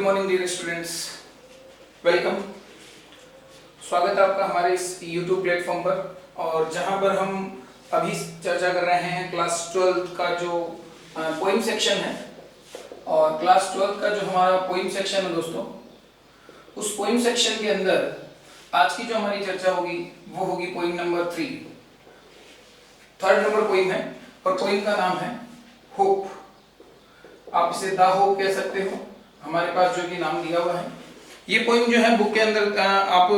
Good morning dear students, welcome. स्वागत है आपका हमारे इस YouTube प्लेटफॉर्म पर, और जहां पर हम अभी चर्चा कर रहे हैं क्लास 12 का जो पोइम सेक्शन है। और क्लास 12 का जो हमारा पोइम सेक्शन है दोस्तों, उस पोइम सेक्शन के अंदर आज की जो हमारी चर्चा होगी वो होगी poem number 3, third number poem है। और पोइम का नाम है होप। आप इसे द होप कह सकते हो, हमारे पास जो कि नाम दिया हुआ है। ये पोइम जो है बुक के अंदर आप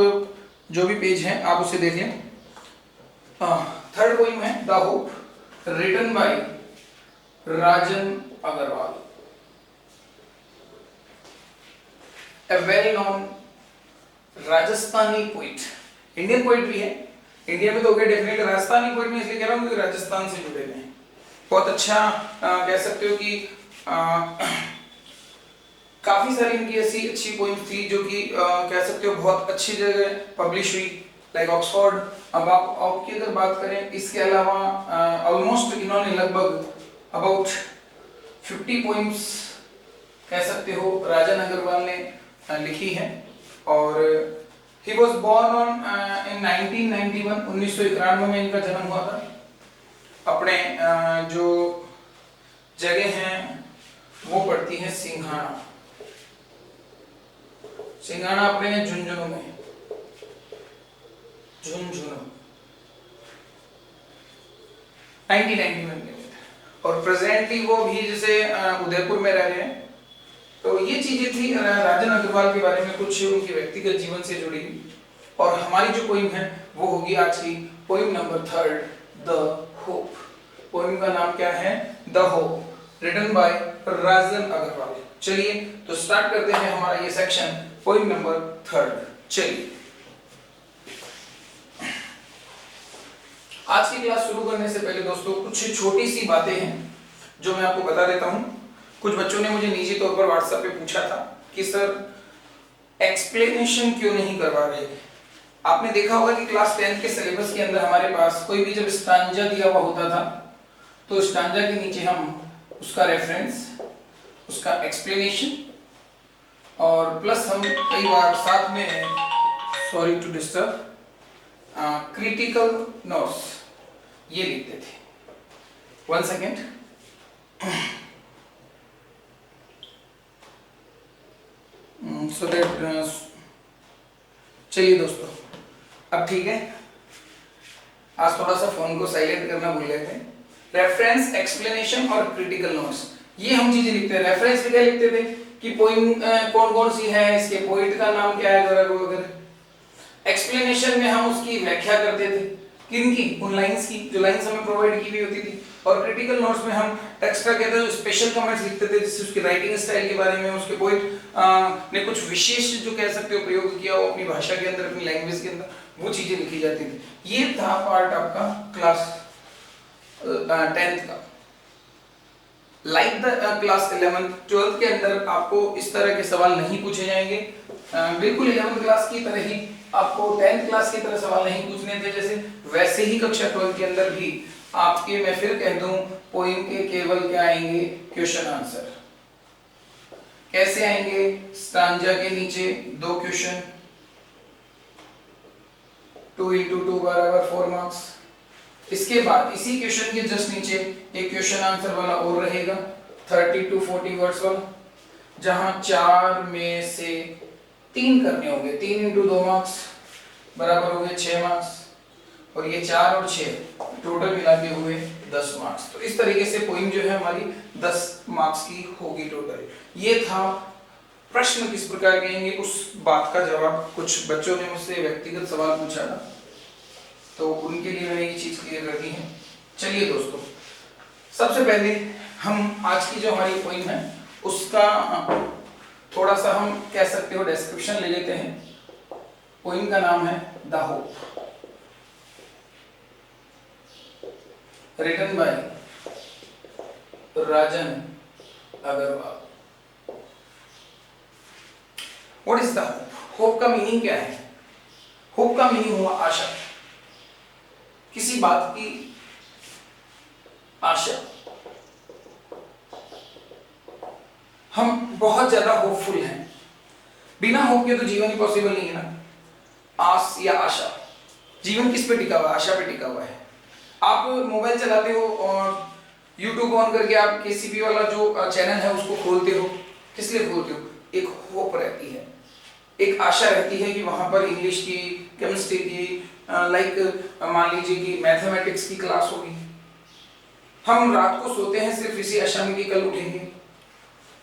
जो भी पेज है आप उसे देख लें। थर्ड पोइम है the hope, written by Rajan Agarwal, a well known Rajasthani poet. Indian poet भी है, इंडिया में तो ओके डेफिनेटली, राजस्थानी पोइट में इसलिए कह रहा हूँ क्योंकि राजस्थान से जुड़े हुए हैं। बहुत अच्छा कह सकते हो कि काफी सारी इनकी ऐसी अच्छी पोइम्स थी जो कि कह सकते हो बहुत अच्छी जगह पब्लिश हुई, लाइक ऑक्सफोर्ड। अब आप आपकी अगर बात करें, इसके अलावा ऑलमोस्ट इन्होंने लगभग अबाउट 50 पोइम्स कह सकते हो राजन अग्रवाल ने लिखी है। और he was born on in 1991, 1991 में इनका जन्म हुआ था। अपने जो जगह हैं वो पड़ती है सिंघाना। सिंघाना अपने झुंझुनू में, झुंझुनू 1991 में। और प्रेजेंटली वो भी जैसे उदयपुर में रह रहे हैं। तो ये चीजें थी राजन अग्रवाल के बारे में, कुछ उनके व्यक्तिगत जीवन से जुड़ी। और हमारी जो पोइम है वो होगी आज की poem number 3, the hope. Poem का नाम क्या है? The hope, written by Rajan Agarwal. चलिए तो स्टार्ट करते हैं हमारा ये सेक्शन, पोइम नंबर 3। चलिए आज की क्लास शुरू करने से पहले दोस्तों कुछ छोटी सी बातें हैं जो मैं आपको बता देता हूं। कुछ बच्चों ने मुझे निजी तौर पर व्हाट्सएप पे पूछा था कि सर एक्सप्लेनेशन क्यों नहीं करवा रहे। आपने देखा होगा कि क्लास 10 के सिलेबस के अंदर हमारे पास कोई भी जब स्टांजा दिया हुआ होता था तो स्टांजा के नीचे हम उसका रेफरेंस, उसका एक्सप्लेनेशन और प्लस हम कई बार साथ में, sorry to disturb, critical notes ये लिखते थे। 1 सेकेंड। सो दैट चलिए दोस्तों अब ठीक है। आज थोड़ा सा फोन को साइलेंट करना भूल गए थे। रेफरेंस, एक्सप्लेनेशन और क्रिटिकल नोट्स, ये हम चीजें लिखते हैं। रेफरेंस में क्या लिखते थे कि पोइम कौन कौन सी है, इसके पोइट का नाम क्या है वगैरह। एक्सप्लेनेशन में हम उसकी व्याख्या करते थे, किनकी? उन लाइंस की जो लाइंस हमें प्रोवाइड की हुई होती थी। और क्रिटिकल नोट्स में हम एक्स्ट्रा कहते हैं स्पेशल कमेंट्स लिखते थे, जिससे उसकी राइटिंग स्टाइल के बारे में, उसके पोइट ने कुछ विशेष जो कह सकते हो प्रयोग किया हो अपनी भाषा के अंदर, अपनी लैंग्वेज के अंदर, वो चीजें लिखी जाती थी। ये था पार्ट आपका क्लास 10th का। Like the class 11th, 12th के अंदर आपको इस तरह के सवाल नहीं पूछे जाएंगे। बिल्कुल 11th क्लास की तरह ही आपको 10th क्लास की तरह सवाल नहीं पूछने थे जैसे, वैसे ही कक्षा 12 के अंदर भी आपके, मैं फिर कह दूं, पोइम के केवल क्या आएंगे? Question answer. कैसे आएंगे? स्टांजा के नीचे 2 क्वेश्चन, 2 × 2 बराबर 4 मार्क्स। इसके बाद इसी क्वेश्चन के जस्ट नीचे एक क्वेश्चन आंसर वाला और रहेगा 30 to 40 वर्ड्स वाला, जहां 4 में से 3 करने होंगे। 3 × 2 मार्क्स बराबर हो गए 6 मार्क्स, और ये 4 और 6 टोटल मिला के हुए 10 मार्क्स। तो इस तरीके से पोइम जो है हमारी 10 मार्क्स की होगी टोटल। ये था प्रश्न किस प्रकार के आएंगे, उस बात का जवाब। कुछ बच्चों ने मुझसे व्यक्तिगत सवाल पूछा था तो उनके लिए मैंने ये चीज क्लियर कर दी है। चलिए दोस्तों, सबसे पहले हम आज की जो हमारी पोइम है उसका थोड़ा सा हम कह सकते हो डिस्क्रिप्शन ले लेते हैं। पोइम का नाम है the hope, written by Rajan Agarwal. What is the hope? Hope का मीनिंग क्या है? होप का मीनिंग हुआ आशा, किसी बात की आशा। हम बहुत ज्यादा होपफुल हैं बिना होप के तो जीवन ही पॉसिबल नहीं है ना। आस या आशा, जीवन किस पे टिका हुआ है? आशा पे टिका हुआ है। आप मोबाइल चलाते हो और यूट्यूब ऑन करके आप केसीपी वाला जो चैनल है उसको खोलते हो, किस लिए खोलते हो? एक होप रहती है, एक आशा रहती है कि वहां पर इंग्लिश की, केमिस्ट्री की, मान लीजिए कि मैथमेटिक्स की क्लास होगी। हम रात को सोते हैं सिर्फ इसी आशा में कि कल उठेंगे।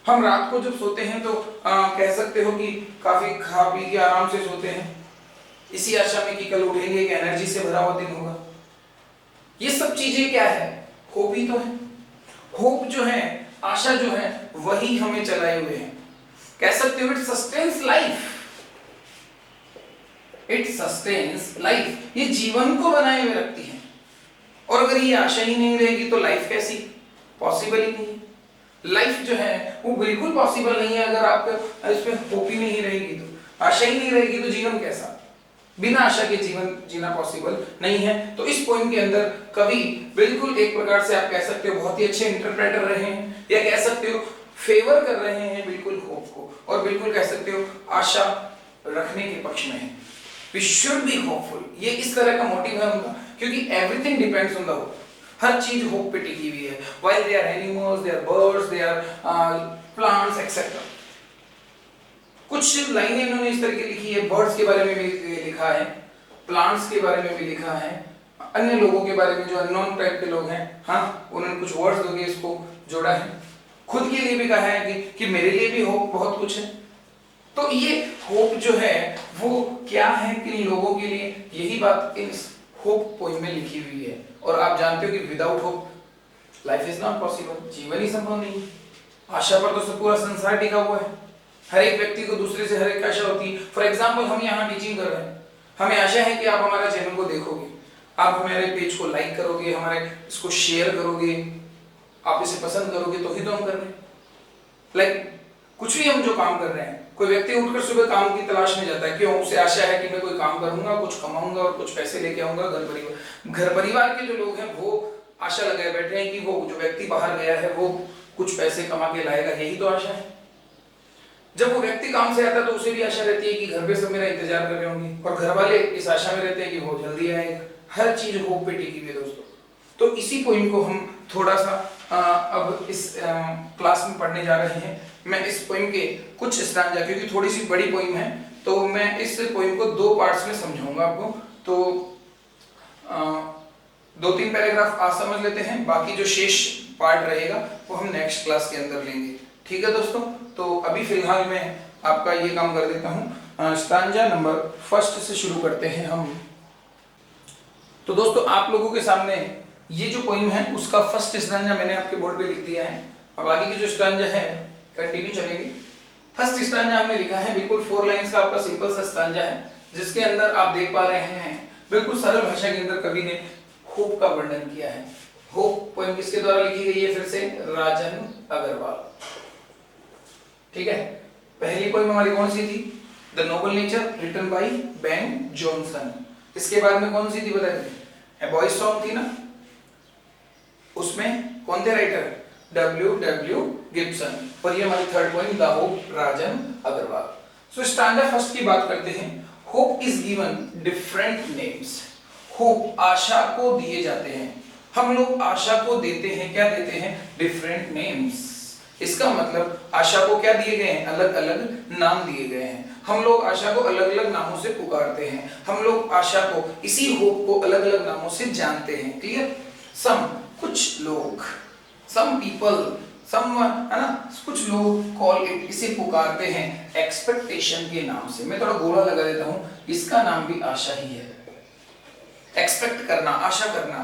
हम रात को जब सोते हैं तो कह सकते हो कि काफी खा पी के आराम से सोते हैं, इसी आशा में कि कल उठेंगे, एक एनर्जी से भरा हुआ दिन होगा। ये सब चीजें क्या है? होप ही तो है। होप जो है, आशा जो है, वही हमें चलाए हुए हैं। कह सकते हो it sustains life, it sustains life. ये जीवन को बनाए हुए रखती है। और अगर ये आशा ही नहीं रहेगी तो लाइफ कैसी? पॉसिबल ही नहीं है। लाइफ जो है वो बिल्कुल पॉसिबल नहीं है अगर आपका इसमें होप ही नहीं रहेगी तो। आशा ही नहीं रहेगी तो जीवन कैसा? बिना आशा के जीवन जीना पॉसिबल नहीं है। तो इस पोएम के अंदर कवि बिल्कुल एक प्रकार से आप कह सकते हो बहुत ही अच्छे इंटरप्रेटर रहे हैं, या कह सकते हो फेवर कर रहे हैं बिल्कुल होप को, और बिल्कुल कह सकते हो आशा रखने के पक्ष में है। वी शुड बी होपफुल, ये इस तरह का मोटिव है उनका, क्योंकि everything depends on the hope. हर चीज होप पे टिकी हुई है। While they are animals, they are birds, they are plants etcetera. कुछ लाइनें इन्होंने इस तरह की लिखी है, बर्ड्स के बारे में भी लिखा है, प्लांट्स के बारे में भी लिखा है, अन्य लोगों के बारे में जो अननोन टाइप के लोग हैं, हाँ, उन्होंने कुछ वर्ड्स दोगे इसको जोड़ा है। खुद के लिए भी कहा है कि मेरे लिए भी होप बहुत कुछ है। तो ये होप जो है वो क्या है किन लोगों के लिए, यही बात इस होप पोएम में लिखी हुई है। और आप जानते हो कि without hope life is not possible, जीवन ही संभव नहीं। आशा पर तो पूरा संसार टिका हुआ है। हर एक व्यक्ति को दूसरे से हर एक आशा होती है। फॉर एग्जाम्पल हम यहाँ टीचिंग कर रहे हैं, हमें आशा है कि आप हमारा चैनल को देखोगे, आप हमारे पेज को लाइक करोगे, हमारे इसको शेयर करोगे, आप इसे पसंद करोगे, तो ही तो हम कर रहे हैं। कुछ भी हम जो काम कर रहे हैं, कोई व्यक्ति उठकर सुबह काम की तलाश में जाता है, क्यों? उसे आशा है कि मैं कोई काम करूंगा, कुछ कमाऊंगा और कुछ पैसे लेके आऊंगा। घर परिवार के जो लोग हैं वो आशा लगाए बैठे हैं कि वो जो व्यक्ति बाहर गया है वो कुछ पैसे कमा के लाएगा, यही तो आशा है। जब वो व्यक्ति काम से आता है तो उसे भी आशा रहती है कि घर पे सब मेरा इंतजार कर रहे होंगे, और घर वाले इस आशा में रहते हैं कि वो जल्दी आएगा। हर चीज होप पे टिकी हुई है दोस्तों। तो इसी पोइम को हम थोड़ा सा अब इस क्लास में पढ़ने जा रहे हैं। मैं इस पोइम के कुछ स्टांजा, क्योंकि थोड़ी सी बड़ी पोइम है, तो मैं इस पोइम को दो पार्ट्स में समझाऊंगा आपको। तो 2-3 पैराग्राफ आज समझ लेते हैं, बाकी जो शेष पार्ट रहेगा वो हम नेक्स्ट क्लास के अंदर लेंगे। ठीक है दोस्तों? तो अभी फिलहाल मैं आपका ये काम कर देता हूँ। स्टांजा नंबर 1 से शुरू करते हैं हम। तो दोस्तों आप लोगों के सामने ये जो पोइम है उसका फर्स्ट स्टांजा मैंने आपके बोर्ड पे लिख दिया है, अब आगे की जो स्टांजा है कंटिन्यू चलेंगे। फर्स्ट स्टांजा हमने लिखा है, बिल्कुल 4 लाइंस का आपका सिंपल सा स्टांजा है, जिसके अंदर आप देख पा रहे हैं बिल्कुल सरल भाषा के अंदर कवि ने होप का वर्णन किया है। होप पोइम किसके द्वारा लिखी गई है? फिर से राजन अग्रवाल। ठीक है, पहली पोइम हमारी कौन सी थी? The noble nature, written by Ben Jonson. इसके बाद में कौन सी थी बताइए? ए बॉयज सॉन्ग थी ना, उसमें कौन थे राइटर? W.W. गिब्सन। और ये हमारी third poem the hope, Rajan Agarwal. So stanza first की बात करते हैं। Hope is given different names. Hope आशा को दिए जाते हैं, हम लोग आशा को देते हैं, क्या देते हैं? Different names. इसका मतलब आशा को क्या दिए गए हैं? अलग अलग नाम दिए गए हैं। हम लोग आशा को अलग अलग नामों से पुकारते हैं, हम लोग आशा को, इसी होप को अलग अलग नामों से जानते हैं। क्लियर? सम, कुछ लोग, सम पीपल, सम, है ना, कुछ लोग कॉल इट, इसे पुकारते हैं एक्सपेक्टेशन के नाम से। मैं थोड़ा गोला लगा देता हूं, इसका नाम भी आशा ही है। एक्सपेक्ट करना, आशा करना।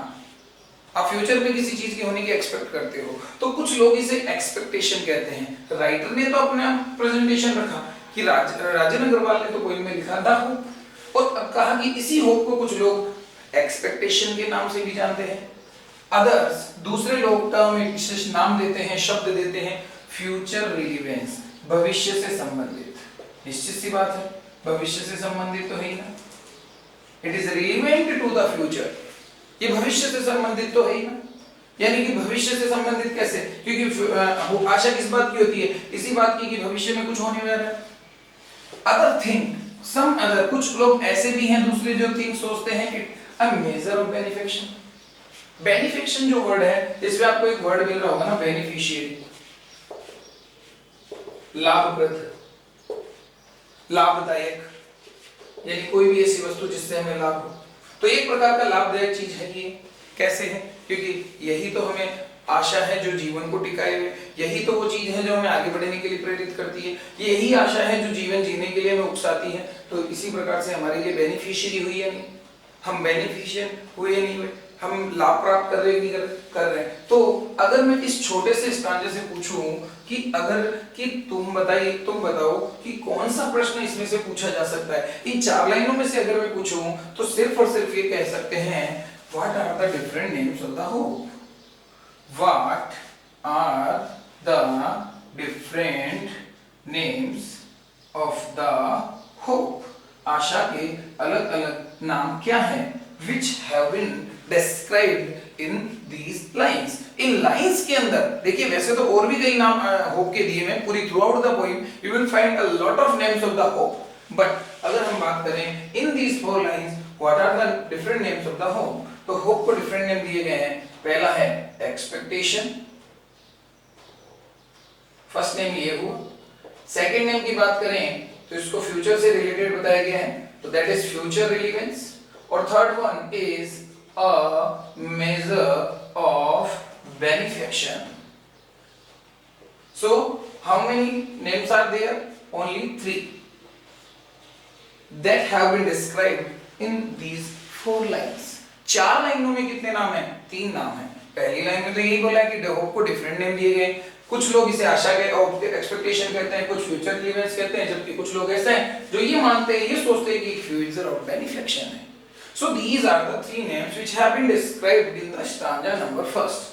आप फ्यूचर में किसी चीज की होने की एक्सपेक्ट करते हो, तो कुछ लोग इसे एक्सपेक्टेशन कहते हैं। राइटर ने तो अपना प्रेजेंटेशन रखा कि राजन अग्रवाल ने तो पोएम में लिखा था होप, और अब कहा कि इसी होप को कुछ लोग एक्सपेक्टेशन के नाम से भी जानते हैं। अदर्स, दूसरे लोग टर्म एक विशेष नाम देते हैं, शब्द देते हैं, फ्यूचर रिलेवेंस, भविष्य से संबंधित। निश्चित सी बात है, भविष्य से संबंधित तो है ही ना, it is relevant to the future, ये भविष्य से संबंधित तो है ही ना। यानी कि भविष्य से संबंधित कैसे? क्योंकि आशा किस बात की होती है? इसी बात की कि भविष्य में कुछ होने वाला है। अदर थिंक, सम अदर, कुछ लोग ऐसे भी हैं दूसरे जो थिंक सोचते हैं कि अ मेजर ऑफ बेनिफिक्शन। बेनिफिक्शन जो वर्ड है इसमें आपको एक वर्ड मिल रहा होगा ना, बेनिफिशियरी, लाभप्रद, लाभदायक, यानी कोई भी ऐसी वस्तु जिससे हमें लाभ हो। तो एक प्रकार का लाभदायक चीज है ये। कैसे है? क्योंकि यही तो हमें आशा है जो जीवन को टिकाए हुए, यही तो वो चीज है जो हमें आगे बढ़ने के लिए प्रेरित करती है, यही आशा है जो जीवन जीने के लिए हमें उकसाती है। तो इसी प्रकार से हमारे लिए बेनिफिशियरी हुई है नहीं, हम बेनिफिशियल हुए नहीं हुए, हम लाभ प्राप्त कर रहे हैं नहीं कर रहे हैं। तो अगर मैं इस छोटे से स्टांजे से पूछूं कि अगर कि तुम बताओ कि कौन सा प्रश्न इसमें से पूछा जा सकता है, इन 4 लाइनों में से अगर मैं पूछूं तो सिर्फ और सिर्फ ये कह सकते हैं what are the different names of the hope. What are the different names of the hope. आशा के अलग अलग नाम क्या हैं? which have been described in these lines। In lines के अंदर देखिए, वैसे तो और भी कई नाम होप के दिए हैं पूरी throughout the poem, you will find a lot of names of the hope, but अगर हम बात करें in these 4 lines what are the different names of the hope, तो होप को डिफरेंट नेम दिए गए हैं। पहला है एक्सपेक्टेशन, फर्स्ट नेम ये हुआ। सेकंड नेम की बात करें तो इसको फ्यूचर से रिलेटेड बताया गया है, तो दैट इज फ्यूचर रिलेवेंस। और third one is a measure of benefaction। So how many names are there? Only 3 that have been described in these 4 lines। 4 लाइनों में कितने नाम हैं? 3 नाम हैं। पहली लाइन में तो यही बोला है कि होप को डिफरेंट नेम दिए गए, कुछ लोग इसे आशा के एक्सपेक्टेशन कहते हैं, कुछ फ्यूचर रिलेवेंस कहते हैं, जबकि कुछ लोग ऐसे हैं जो ये मानते हैं, ये सोचते हैं कि फ्यूचर ऑफ बेनिफिक्शन है। So these are the 3 names which have been described in the stanza number 1st।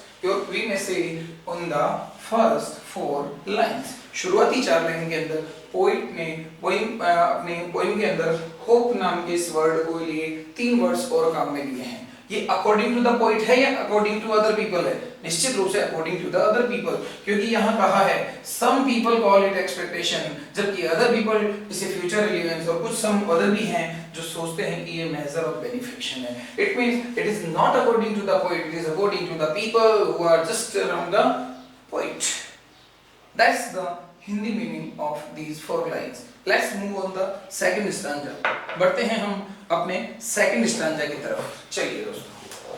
We may say on the first 4 lines। शुरुआती 4 लाइन के अंदर पोइट ने अपने पोइम के अंदर होप नाम के इस वर्ड को लिए 3 वर्ड्स और काम में लिए हैं। ये अकॉर्डिंग टू द पोइट है या अकॉर्डिंग टू अदर पीपल है? निश्चित रूप से according to the other people, क्योंकि यहाँ कहा है some people call it expectation, जबकि अदर पीपल इसे फ्यूचर रिलेवेंस, और कुछ सम अदर भी हैं जो सोचते हैं कि ये मेजर ऑफ बेनिफिक्शन है। It means it is not according to the poet, it is according to the people who are just around the poet. That's the Hindi meaning of these 4 lines. Let's move on the second stanza. बढ़ते हैं हम अपने second stanza की तरफ। चलिए दोस्तों,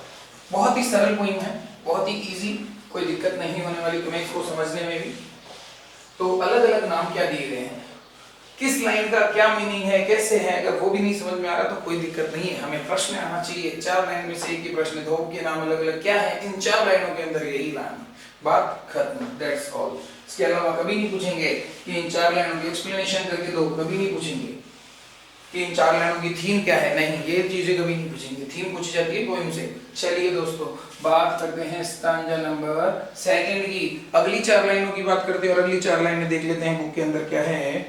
बहुत ही सरल पोइम है, बहुत ही इजी, कोई दिक्कत नहीं होने वाली तुम्हें इसको समझने में भी। तो अलग अलग नाम क्या दिए गए हैं, किस लाइन का क्या मीनिंग है, कैसे है, अगर वो भी नहीं समझ में आ रहा तो कोई दिक्कत नहीं है, हमें प्रश्न आना चाहिए। 4 लाइन में से एक ही प्रश्न, होप के नाम अलग अलग क्या है, इन 4 लाइनों के अंदर यही लाइन, बात खत्म, दैट्स ऑल। इसके अलावा कभी नहीं पूछेंगे कि इन 4 लाइनों की एक्सप्लेनेशन करके दो, कभी नहीं पूछेंगे कि इन 4 लाइनों की थीम क्या है, नहीं, ये चीजें कभी नहीं पूछेंगे, थीम पूछी जाती है पोएम से। चलिए दोस्तों, बात करते हैं स्टैंजा नंबर 2 की। अगली 4 लाइनों की बात करते हैं और अगली 4 लाइनें देख लेते हैं बुक के अंदर क्या है।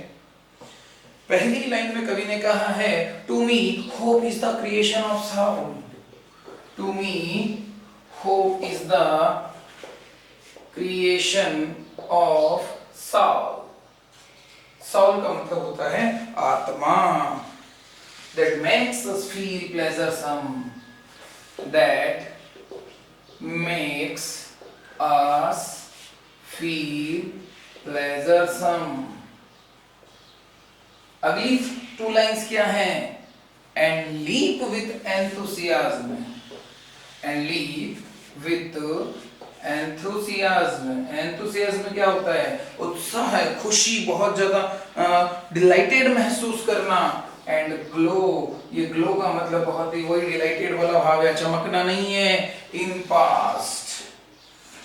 पहली लाइन में कवि ने कहा है, to me hope is the creation of sound. To me hope is the creation of soul. Soul का मतलब होता है आत्मा। That makes us feel pleasuresome, that makes us feel pleasuresome। अगली 2 लाइन्स क्या हैं? And leap with enthusiasm, and leap with enthusiasm। enthusiasm क्या होता है? उत्साह है, खुशी, बहुत ज्यादा डिलाइटेड महसूस करना। एंड ग्लो, ये ग्लो का मतलब बहुत ही वही डिलाइटेड वाला भाव है, चमकना नहीं है। इन पास्ट,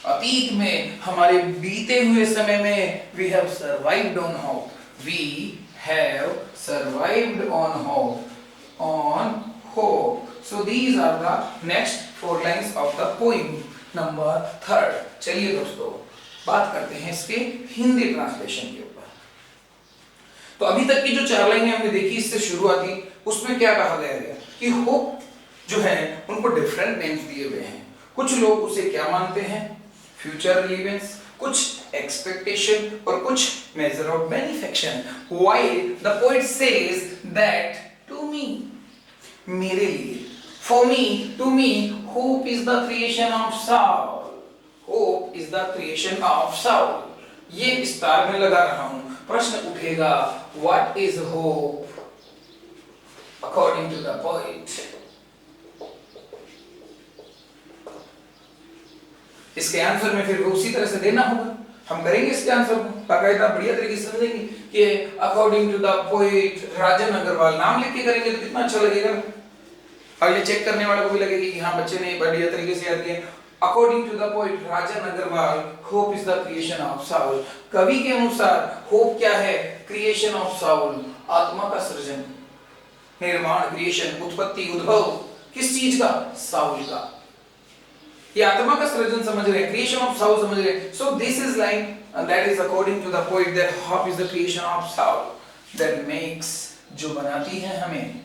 अतीत में, हमारे बीते हुए समय में, we have survived on hope, we have survived on hope, on hope. So these are the next 4 lines of the poem number 3। चलिए दोस्तों, बात करते हैं इसके हिंदी ट्रांसलेशन के ऊपर। तो अभी तक की जो 4 लाइनें हमने देखी इससे शुरुआती, उसमें क्या कहा गया है कि होप जो है उनको डिफरेंट नेम्स दिए हुए हैं। कुछ लोग उसे क्या मानते हैं? फ्यूचर रिलेवेंस, कुछ एक्सपेक्टेशन और कुछ measure of benefaction. While the poet says that to me, मेरे लिए, for me, to me, hope is the creation of soul, hope is the creation of soul. ये विस्तार में लगा रहा हूं, प्रश्न उठेगा what is hope according to the poet. इसके आंसर में फिर उसी तरह से देना होगा, हम करेंगे इसके आंसर को बाकायदा बढ़िया तरीके से समझेंगे कि according to the poet Rajan Agarwal नाम लिख के करेंगे तो कितना अच्छा लगेगा, अगले चेक करने वाले को भी लगेगा कि हाँ बच्चे ने बढ़िया तरीके से याद किया। According to the poet Rajan Agarwal, hope is the creation of soul. कवि के अनुसार होप क्या है? क्रिएशन ऑफ साउल, आत्मा का सृजन, निर्माण, क्रिएशन, उत्पत्ति, उद्भव, किस चीज का? साउल का। ये आत्मा का सृजन समझ रहे हैं, क्रिएशन ऑफ साउल समझ रहे हैं। So this is line that is according to the poet that hope is the creation of soul that makes, जो बनाती है हमें,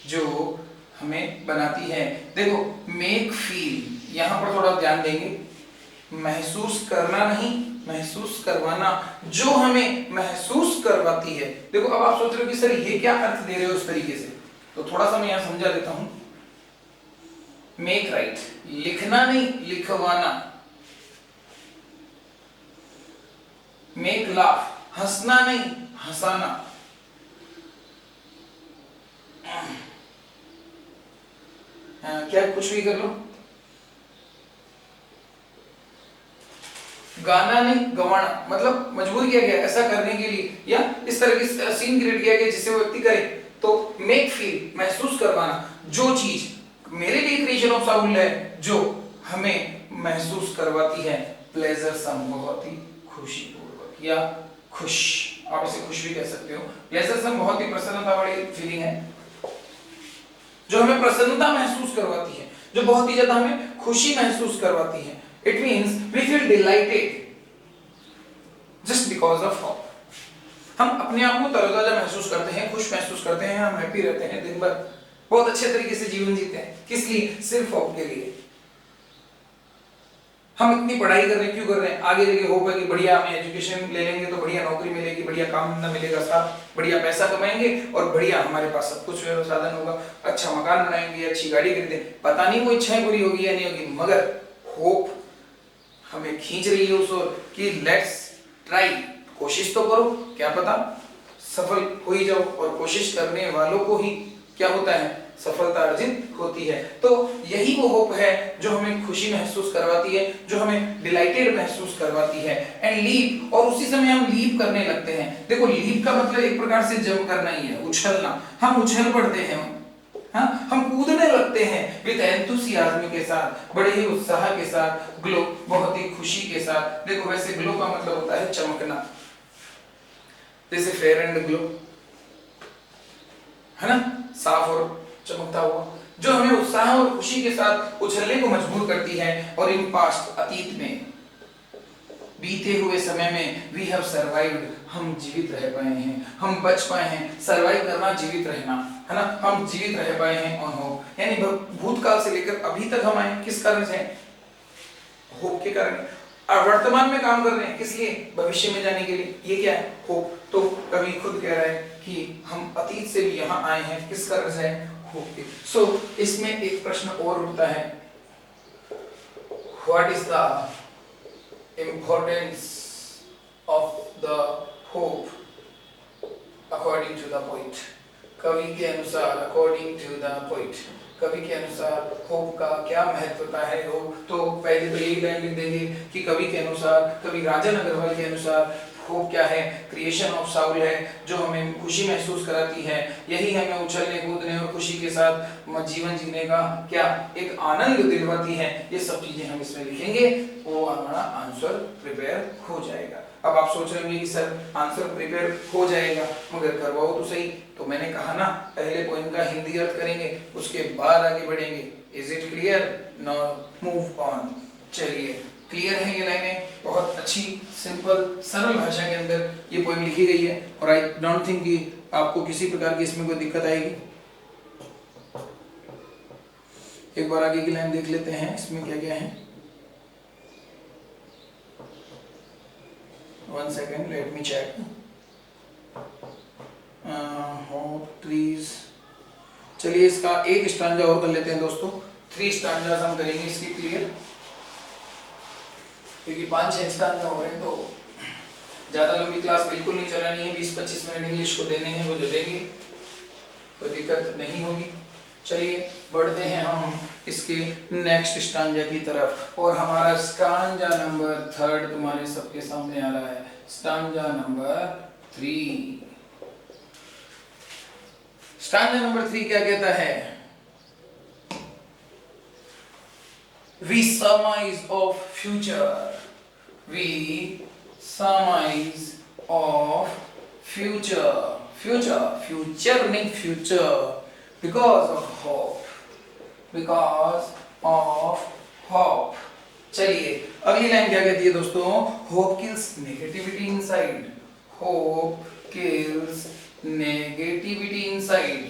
जो हमें बनाती है। देखो मेक फील, यहां पर थोड़ा ध्यान देंगे, महसूस करना नहीं, महसूस करवाना, जो हमें महसूस करवाती है। देखो अब आप सोच रहे हो कि सर ये क्या अर्थ दे रहे हो उस तरीके से, तो थोड़ा सा मैं यहां समझा देता हूं। मेक राइट, लिखना नहीं, लिखवाना। मेक लाफ, हंसना नहीं, हंसाना। क्या कुछ भी कर लो, गाना नहीं, गवाना, मतलब मजबूर किया गया ऐसा करने के लिए, या इस तरह की सीन क्रिएट किया गया जिससे वो व्यक्ति करे। तो मेक फील, महसूस करवाना, जो चीज मेरे लिए क्रिएशन ऑफ साउल है, जो हमें महसूस करवाती है प्लेजर सम, बहुत ही खुशी पूर्वक या खुश, आप इसे खुश भी कह सकते हो। प्लेजर सम बहुत ही प्रसन्नता वाली फीलिंग है, जो हमें प्रसन्नता महसूस करवाती है, जो बहुत ही ज्यादा हमें खुशी महसूस करवाती है। It means we feel delighted just because of hope. हम अपने आप को तरोताजा महसूस करते हैं, खुश महसूस करते हैं, हम हैप्पी रहते हैं, दिन भर बहुत अच्छे तरीके से जीवन जीते हैं। किस लिए? सिर्फ होप के लिए। हम इतनी पढ़ाई कर रहे हैं, क्यों कर रहे हैं? आगे जाके होप है कि बढ़िया हमें एजुकेशन ले लेंगे तो बढ़िया नौकरी मिलेगी, बढ़िया काम धंधा मिलेगा, साथ बढ़िया पैसा कमाएंगे और बढ़िया हमारे पास सब कुछ साधन होगा, अच्छा मकान बनाएंगे, अच्छी गाड़ी खरीदेंगे। पता नहीं वो इच्छाएं पूरी होगी या नहीं होगी, मगर होप हमें खींच रही है उस ओर कि लेट्स ट्राई, कोशिश तो करो, क्या पता सफल हो ही जाओ। और कोशिश करने वालों को ही क्या होता है? सफलता अर्जित होती है। तो यही वो होप है जो हमें खुशी महसूस करवाती है, जो हमें डिलाइटेड महसूस करवाती है। एंड लीप, और उसी समय हम लीप करने लगते हैं। देखो लीप का मतलब एक प्रकार से जंप करना ही है, उछलना। हम उछल पड़ते हैं, हाँ, हम कूदने लगते हैं विद एंथुसियाज्म के साथ, बड़े ही उत्साह के साथ, ग्लो, बहुत ही खुशी के साथ। देखो वैसे ग्लो का मतलब होता है चमकना, जैसे फेयर एंड ग्लो है ना, साफ और चमकता हुआ, जो हमें उत्साह और खुशी के साथ उछलने को मजबूर करती है। और इन पास्ट, अतीत में, बीते हुए समय में वी हैव सर्वाइव्ड, हम जीवित रह पाए हैं, हम बच पाए हैं। सर्वाइव करना, जीवित रहना, है ना, हम जीवित रह पाए हैं ऑन होप। यानी भूतकाल से लेकर अभी तक हम आए, किस कारण से? होप के कारण। और वर्तमान में काम कर रहे हैं, किस लिए? भविष्य में जाने के लिए। ये क्या है? होप। तो कवि खुद कह रहा है कि हम अतीत से भी यहाँ आए हैं, किस कारण से? होप के। सो इसमें एक प्रश्न और उठता है, what is the importance of the hope according to the poet? कवि के अनुसार, according to the poet, कवि के अनुसार होप का क्या महत्वता है? होप तो पहले तो यही लाइन लिख देंगे कि कवि के अनुसार, कवि राजन अग्रवाल के अनुसार होप क्या है? क्रिएशन ऑफ साउल है, जो हमें खुशी महसूस कराती है। यही हमें उछलने कूदने और खुशी के साथ जीवन जीने का क्या एक आनंद दिलवाती है। ये सब चीजें हम इसमें लिखेंगे, वो हमारा आंसर प्रिपेयर हो जाएगा। अब आप सोच रहे होंगे कि सर आंसर प्रिपेयर हो जाएगा, मगर करवाओ तो सही। तो मैंने कहा ना, पहले पोएम का हिंदी अर्थ करेंगे, उसके बाद आगे बढ़ेंगे। Is it clear? Now move on. चलिए, क्लियर है ये लाइनें? बहुत अच्छी, सिंपल, सरल भाषा के अंदर ये पोएम लिखी गई है, और आई डोंट थिंक कि आपको किसी प्रकार की इसमें कोई दिक्कत आएगी। एक बार आगे की लाइन देख लेते हैं, इसमें क्या क्या है। 1 second, let me check. Hope trees. चलिए इसका एक स्टांजा और कर लेते हैं दोस्तों, 3 स्टांजास हम करेंगे इसकी क्लियर, क्योंकि 5-6 स्टांजा हो रहे हैं तो ज्यादा लंबी क्लास बिल्कुल नहीं चलानी है। 20-25 मिनट इंग्लिश को देने हैं, वो दे देंगे, कोई दिक्कत नहीं होगी। चलिए बढ़ते हैं हम इसके नेक्स्ट स्टांजा की तरफ, और हमारा स्टांजा नंबर 3 तुम्हारे सबके सामने आ रहा है। Stanza number 3। स्टांजा नंबर 3 क्या कहता है? We surmise of future. We surmise of future. Future नहीं future. Because of hope. Because of hope. चलिए अगली लाइन क्या कहती है दोस्तों? Hope kills negativity inside. Hope kills negativity inside.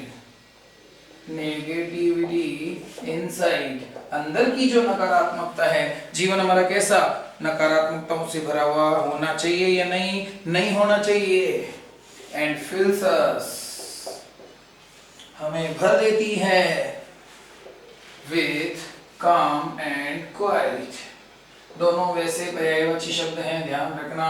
Negativity inside. अंदर की जो नकारात्मकता है, जीवन हमारा कैसा नकारात्मकताओं से भरा हुआ होना चाहिए या नहीं होना चाहिए? एंड फिल्स अस, हमें भर देती है विथ काम एंड क्वाइट। दोनों वैसे पर्यायवाची शब्द हैं, ध्यान रखना,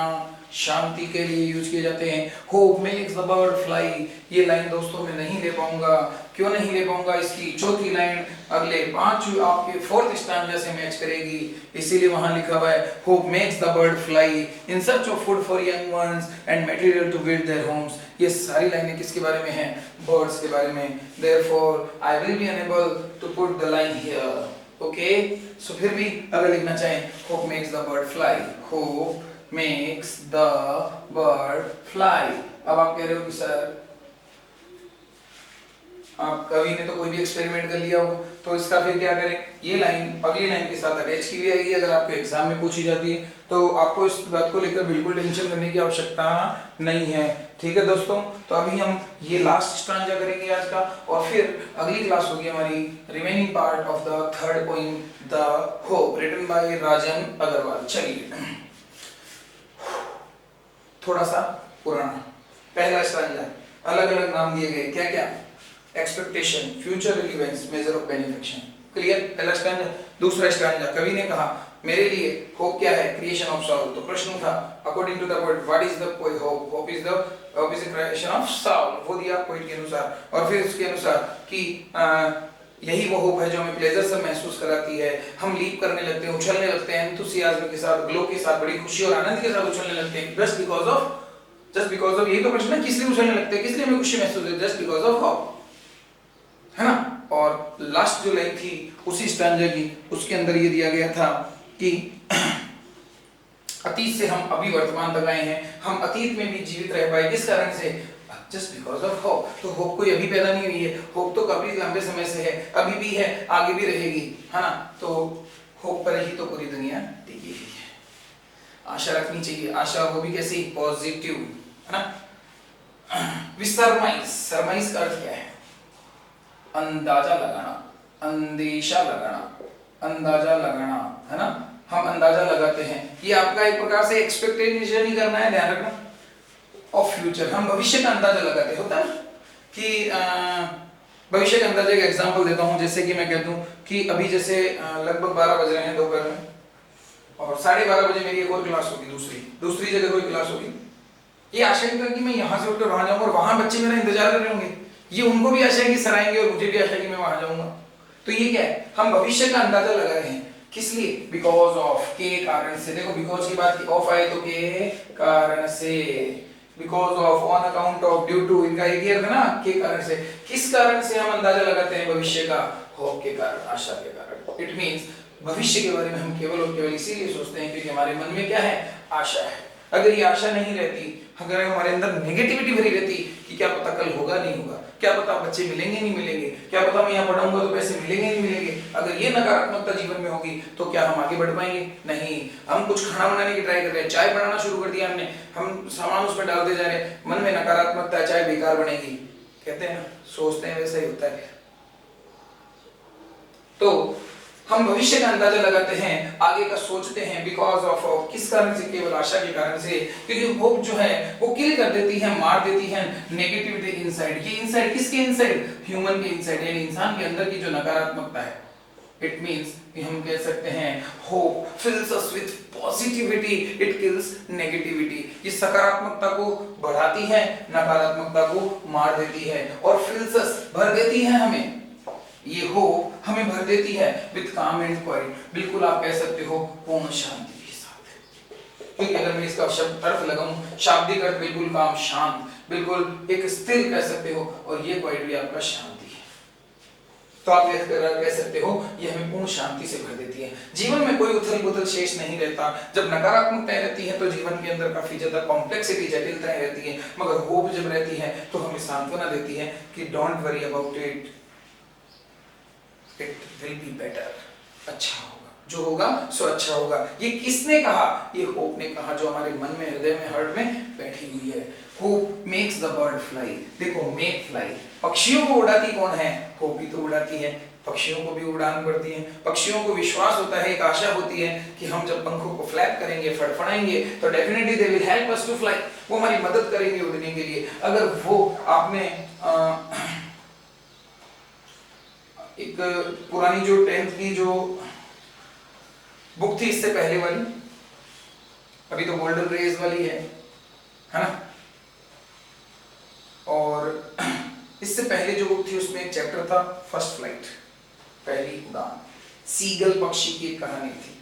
शांति के लिए यूज किए जाते हैं। Hope makes the bird fly, ये लाइन दोस्तों मैं नहीं ले पाऊंगा। क्यों नहीं ले पाऊंगा? इसकी चौथी लाइन अगले 5 आपके 4th स्टैंजा से मैच करेगी, इसीलिए वहां लिखा हुआ है hope makes the bird fly in search of food for young ones and material to build their homes. ये सारी लाइनें किसके बारे में हैं? बर्ड्स के बारे में। Therefore I will be unable to put the line here. Okay, so फिर भी अगर लिखना चाहें hope makes the bird fly, hope makes the bird fly। अब आप कह रहे हो कि सर आप कवि ने तो कोई भी एक्सपेरिमेंट कर लिया हो, तो इसका फिर क्या करें? ये लाइन अगली लाइन के साथ अटैच की हुई आएगी, अगर आपके एग्जाम में पूछी जाती है तो आपको इस बात को लेकर बिल्कुल टेंशन करने की आवश्यकता नहीं है। ठीक है दोस्तों, तो अभी हम ये लास्ट स्टांजा करेंगे आज का, और फिर अगली क्लास होगी हमारी remaining part of the 3rd poem the hope, written by Rajan Agarwal. चलिए थोड़ा सा पुराना पहला स्टांजा, अलग अलग नाम दिए गए, क्या क्या? Expectation, future relevance, measure of benefaction. Clear? पहला स्टांजा। दूसरा स्टांजा, कवि ने कहा मेरे लिए होप क्या है? Creation of soul. तो प्रश्न था according to the poet what is the hope? Hope is the creation of soul, वो दिया पोएट के अनुसार। और फिर उसके अनुसार कि यही वो होप है जो हमें प्लेजर से महसूस कराती है, हम लीप करने लगते हैं, उछलने लगते हैं, एंथुसियाज्म के साथ, ग्लो के साथ, बड़ी खुशी और आनंद के साथ उछलने लगते हैं, जस्ट बिकॉज ऑफ यही तो प्रश्न है, किस लिए उछलने लगते हैं, किस लिए हमें खुशी महसूस होती है? जस्ट बिकॉज ऑफ होप, है ना। और लास्ट जो लाइन थी उसी स्टैंजा की, उसके अंदर ये दिया गया था कि अतीत से हम अभी वर्तमान तक आए हैं, हम अतीत में भी जीवित रह पाए, किस कारण से? Just because of hope. तो होप कोई अभी पैदा नहीं हुई है, होप तो काफी लंबे समय से है, अभी भी है, आगे भी रहेगी, है ना। तो होप पर ही तो पूरी दुनिया टिकी हुई है। आशा रखनी चाहिए, आशा वो भी कैसी? पॉजिटिव, है ना। सरमाइज का अर्थ क्या है? अंदाजा लगाना, अंदेशा लगाना, अंदाजा लगाना, है ना। हम अंदाजा लगाते हैं, ये आपका एक प्रकार से एक्सपेक्टेशन ही करना है, ध्यान रखना। ऑफ फ्यूचर, हम भविष्य का अंदाजा लगाते होता है कि भविष्य का अंदाजा का एग्जांपल देता हूं, जैसे कि मैं कहता हूं कि अभी जैसे लगभग 12 बज रहे हैं दोपहर में, और 12:30 बजे मेरी एक और क्लास होगी, दूसरी जगह कोई क्लास होगी। ये आशा है कि मैं यहाँ से उठकर वहां जाऊंगा और वहां बच्चे मेरा इंतजार कर रहे होंगे, ये उनको भी आशा है कि सर आएंगे और मुझे भी आशा है कि मैं वहां जाऊंगा। तो ये क्या है? हम भविष्य का अंदाजा लगा रहे हैं, किस लिए? बिकॉज ऑफ, के कारण से। देखो बिकॉज की बात की, ऑफ आए तो के कारण से, because of, on account of, due to, इनका एक ही अर्थ है ना, के कारण से। किस कारण से हम अंदाजा लगाते हैं भविष्य का? होप के कारण, आशा के कारण। इट मींस भविष्य के बारे में हम केवल और केवल इसीलिए सोचते हैं क्योंकि हमारे मन में क्या है? आशा है। अगर ये आशा नहीं रहती, अगर हमारे अंदर नेगेटिविटी भरी रहती कि क्या पता कल होगा नहीं होगा, क्या पता बच्चे मिलेंगे नहीं मिलेंगे, क्या पता मैं यहाँ पढ़ाऊंगा तो पैसे मिलेंगे नहीं मिलेंगे, अगर ये नकारात्मकता जीवन में होगी तो क्या हम आगे बढ़ पाएंगे? नहीं। हम कुछ खाना बनाने की ट्राई कर रहे हैं, चाय बनाना शुरू कर दिया हमने, हम सामान उसमें डालते जा रहे हैं, मन में नकारात्मकता है, चाय बेकार बनेगी, कहते हैं ना, सोचते हैं वैसा ही होता है। तो हम भविष्य का अंदाजा लगाते हैं, आगे का सोचते हैं, बिकॉज ऑफ किस कारण से? केवल आशा के कारण से, क्योंकि होप जो है वो किल कर देती है, मार देती है नेगेटिविटी इनसाइड। ये इनसाइड किसके इनसाइड? ह्यूमन के इनसाइड, यानी इंसान के अंदर की जो नकारात्मकता है। इट मींस कि हम कह सकते हैं hope fills us with positivity, it kills negativity. ये सकारात्मकता को बढ़ाती है, नकारात्मकता को मार देती है, और फिल्स अस भर देती है हमें, ये होप हमें भर देती है विद काम एंड क्वाइट, बिल्कुल आप कह सकते हो पूर्ण शांति के साथ। क्योंकि अगर मैं इसका शब्द अर्थ लगाऊं, शाब्दिक अर्थ बिल्कुल काम, शांत, बिल्कुल एक स्थिर कह सकते हो, और ये क्वाइट भी आपका शांति है। तो आप कह सकते हो ये हमें पूर्ण शांति से भर देती है। जीवन में कोई उथल पुथल शेष नहीं रहता। जब नकारात्मकताएं रहती है तो जीवन के अंदर काफी ज्यादा कॉम्प्लेक्सिटी, जटिलताएं रहती है, मगर होप जब रहती है तो हमें सांत्वना देती है कि don't worry about it, it will be better, अच्छा होगा, जो होगा सो अच्छा होगा। ये किसने कहा? ये होप ने कहा, जो हमारे मन में, हृदय में, हार्ट में बैठी हुई है। Hope makes the bird fly. देखो, मेक फ्लाई, पक्षियों को उड़ाती कौन है? होप ही तो उड़ाती है। पक्षियों को भी उड़ान पड़ती है। पक्षियों को विश्वास होता है, एक आशा होती है कि हम जब पंखों को फ्लैप करेंगे, फड़फड़ाएंगे, तो definitely they will help us to fly, वो हमारी मदद करेंगे उड़ने के लिए। अगर वो आपने एक पुरानी जो 10th की जो बुक थी, इससे पहले वाली, अभी तो गोल्डन रेज वाली है ना, और इससे पहले जो बुक थी उसमें एक चैप्टर था फर्स्ट फ्लाइट, पहली उड़ान। सीगल पक्षी की एक कहानी थी,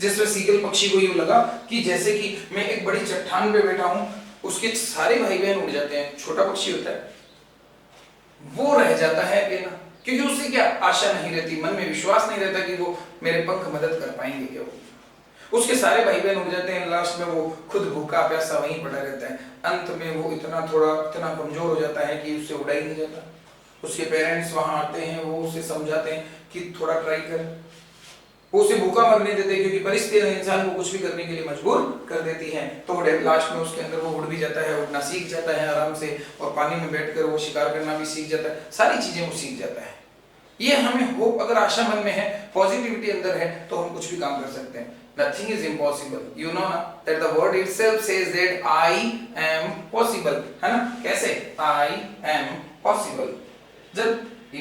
जिसमें सीगल पक्षी को यूं लगा कि जैसे कि मैं एक बड़ी चट्टान पे बैठा हूं, उसके सारे भाई बहन उड़ जाते हैं, छोटा पक्षी होता है वो रह जाता है अकेला, क्योंकि उससे क्या आशा नहीं रहती, मन में विश्वास नहीं रहता कि वो मेरे पंख मदद कर पाएंगे क्या। उसके सारे भाई बहन उड़ जाते हैं, लास्ट में वो खुद भूखा प्यासा वहीं पड़ा रहता है। अंत में वो इतना कमजोर हो जाता है कि उससे उड़ा ही नहीं जाता। उसके पेरेंट्स वहां आते हैं, वो उसे समझाते हैं कि थोड़ा ट्राई कर, वो उसे भूखा मरने देते, क्योंकि परिस्थितियां इंसान को कुछ भी करने के लिए मजबूर कर देती हैं। तो लास्ट में उसके अंदर वो उड़ भी जाता है, उड़ना सीख जाता है आराम से, और पानी में बैठकर वो शिकार करना भी सीख जाता है, सारी चीजें वो सीख जाता है। ये हमें होप, अगर आशा मन में है, पॉजिटिविटी अंदर है, तो हम कुछ भी काम कर सकते हैं। Nothing is impossible. You know that the word itself says that I am possible, है ना? कैसे? I am possible. जब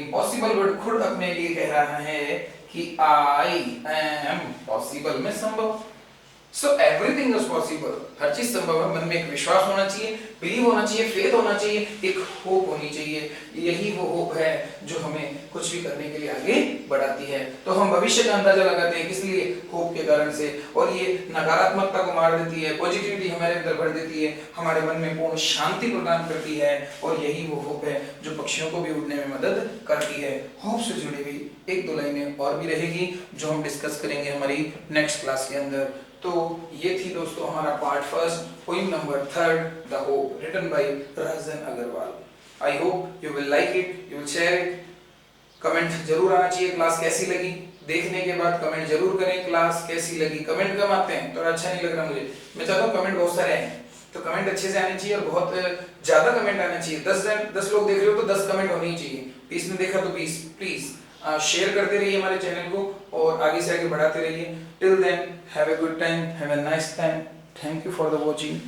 impossible वर्ड खुद अपने लिए कह रहा है कि I am possible में संभव, so everything is possible, हर चीज संभव है। मन में एक विश्वास होना चाहिए, बिलीव होना चाहिए, फेथ होना चाहिए, एक होप होनी चाहिए। यही वो होप है जो हमें कुछ भी करने के लिए आगे बढ़ाती है। तो हम भविष्य का अंदाजा लगाते हैं, किस लिए? होप के कारण से, और ये नकारात्मकता को मार देती है, पॉजिटिविटी हमारे अंदर भर देती है, हमारे मन में पूर्ण शांति प्रदान करती है, और यही वो होप है जो पक्षियों को भी उड़ने में मदद करती है। होप से जुड़ी हुई एक दो लाइनें और भी रहेगी जो हम डिस्कस करेंगे हमारी नेक्स्ट क्लास के अंदर। तो ये थी दोस्तों हमारा part first, poem number 3, the hope, written by Rajan Agarwal. I hope you will like it, you will share it. Comment जरूर आना चाहिए, क्लास कैसी लगी। देखने के बाद कमेंट जरूर करें, क्लास कैसी लगी। कमेंट कम आते हैं तो अच्छा नहीं लग रहा मुझे, मैं चाहता हूँ कमेंट बहुत सारे आए, तो कमेंट अच्छे से आने चाहिए, और बहुत ज्यादा कमेंट आने चाहिए। 10 लोग देख रहे हो तो 10 कमेंट होने ही चाहिए, 20 ने देखा तो 20। प्लीज शेयर करते रहिए हमारे चैनल को, और आगे से आगे बढ़ाते रहिए। Till then have a good time, have a nice time. Thank you for the watching.